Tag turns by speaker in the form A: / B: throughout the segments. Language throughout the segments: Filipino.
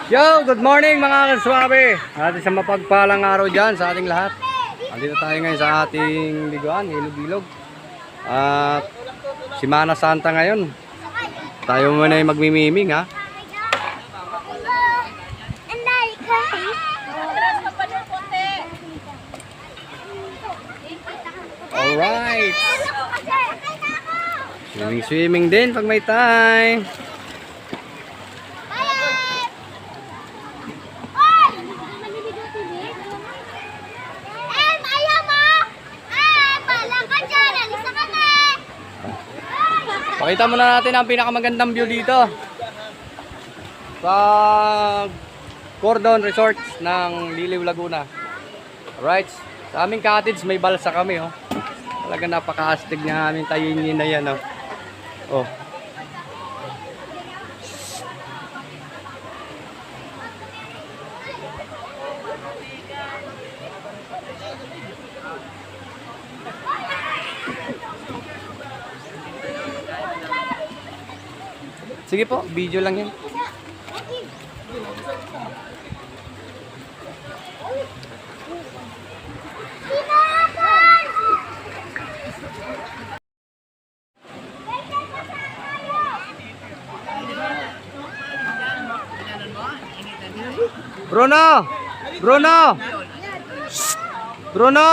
A: Yo, good morning mga kaswabe. Natin sa mapagpalang araw dyan sa ating lahat. Andito tayo ngayon sa ating liguan, Ilog-Ilog. At Semana Santa ngayon. Tayo muna yung magmimiming ha. Alright. Swimming din pag may time. Pakita muna natin ang pinakamagandang view dito sa Cordon Resort ng Liliw, Laguna. Alright, sa aming cottage may balsa kami oh. Talaga napaka-astig na aming tayunin na yan oh. Oh. Sige po, video lang yan. Bruno! Bruno! Bruno!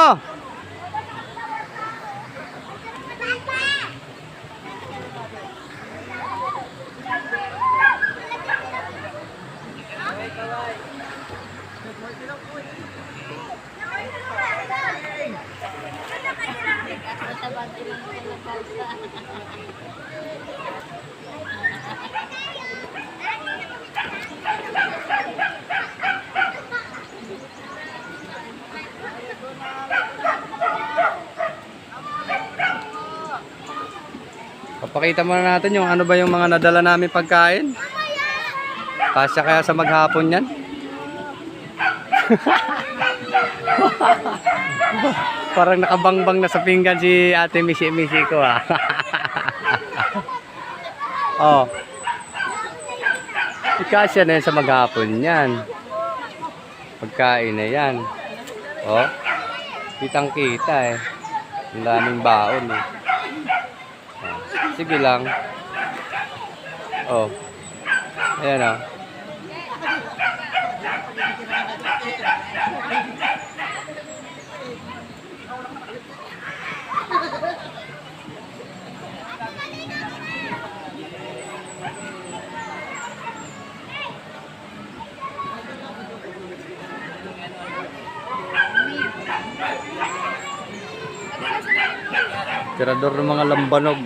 A: Papakita muna natin yung ano ba yung mga nadala namin pagkain. Kasya kaya sa maghapon yan. Parang nakabangbang na sa pinggan si Ate Misi ko ah. Oh. Kasya na yan sa maghapon yan. Pagkain na yan. Oh. Kitang kita eh. Ang daming baon eh. Sige lang. Oh. Ayan oh. Tirador ng mga lambanog.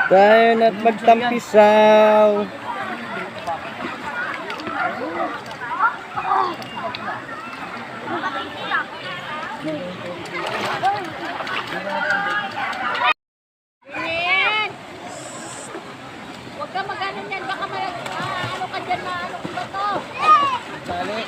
A: Tayo na't magtampisaw.
B: Huwag ka mag-ano yan, baka ano ka dyan na ano ba to? Sali.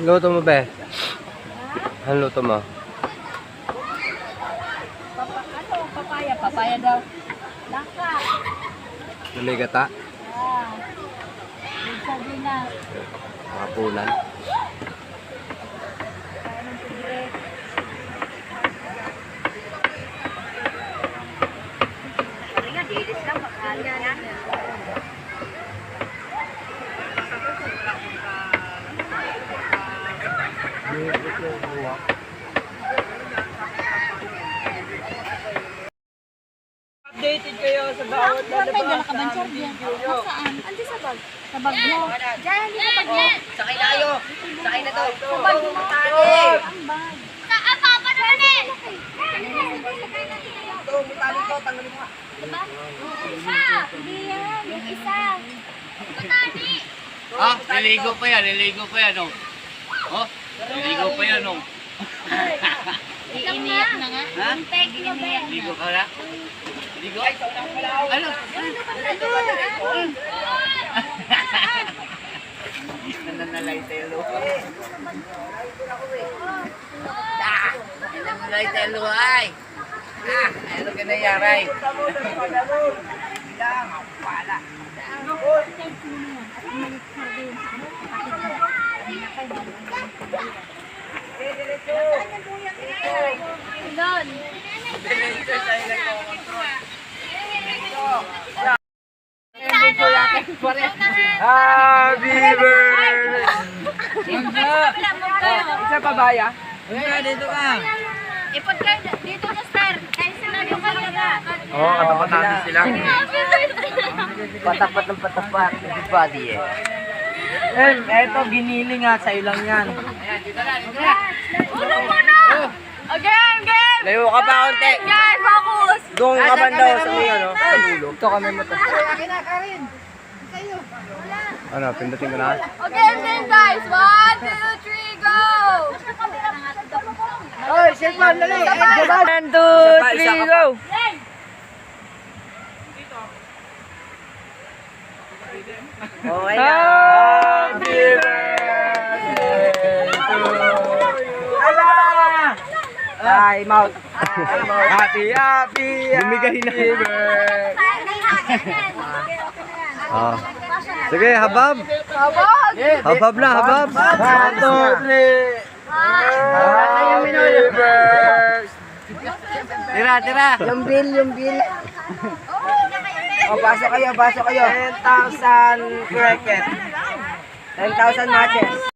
A: Luto mo, be? Ano luto mo?
B: Papaya. Papaya daw. Langka.
A: May gata?
B: Sabi na.
A: Kapunan.
B: Sabi nga, dilis lang. Papaya yan.
C: Updated kayo sa bawat
B: May dala ka bang charger? Saan? Andi sa bag. Sa bag mo. Diyan, hindi sa bag mo.
C: Sakay tayo. Sakay na to.
B: Sa bag mo. Ang bag. Saan? Papa naman eh.
C: Ito, mutali ko. Tanggalin mo.
B: Diba? Isa. Hindi yan. Yung isa. Matani.
D: Ah, niligo pa yan, oh. Oh, niligo pa yan, oh.
B: Iiniyak na nga.
D: Ha?
B: Yung peg niya, Ben.
D: Niligo ka na? Niligo? Ano? Nananalay telo. Nananalay telo, ay. Ano ka nangyari?
B: Doon.
C: Happy birthday! Isa pa ba ya? Dito ka.
B: Ipod kayo dito na, sir. Kayo sila yung kanila.
A: Oo, katapatan sila.
C: Patapat ng patapat. Everybody eh. Eto, giniling nga. Sa'yo lang yan.
B: Ulo mo na! Again, game!
C: Layo ka pa konti.
B: Guys, focus!
C: Doon ka ba daw sa iyo, no? Sa dulo. Ito kami mo to.
A: Ano, pindutin ko na?
B: Again, game, guys! 1, 2, 3, go!
C: Oy, cellphone, dali. 1, 2, 3, go. Okay na. Happy birthday to Ala! Time out. Happy
A: Bumigay na.
C: birthday.
A: Ah. Sige, habab.
B: Habog!
A: Habab na, habab.
C: 1, 2, 3. Happy birthday.
A: Tira.
C: Yung bill. O, pasok kayo. 10,000 cricket. 10,000 matches.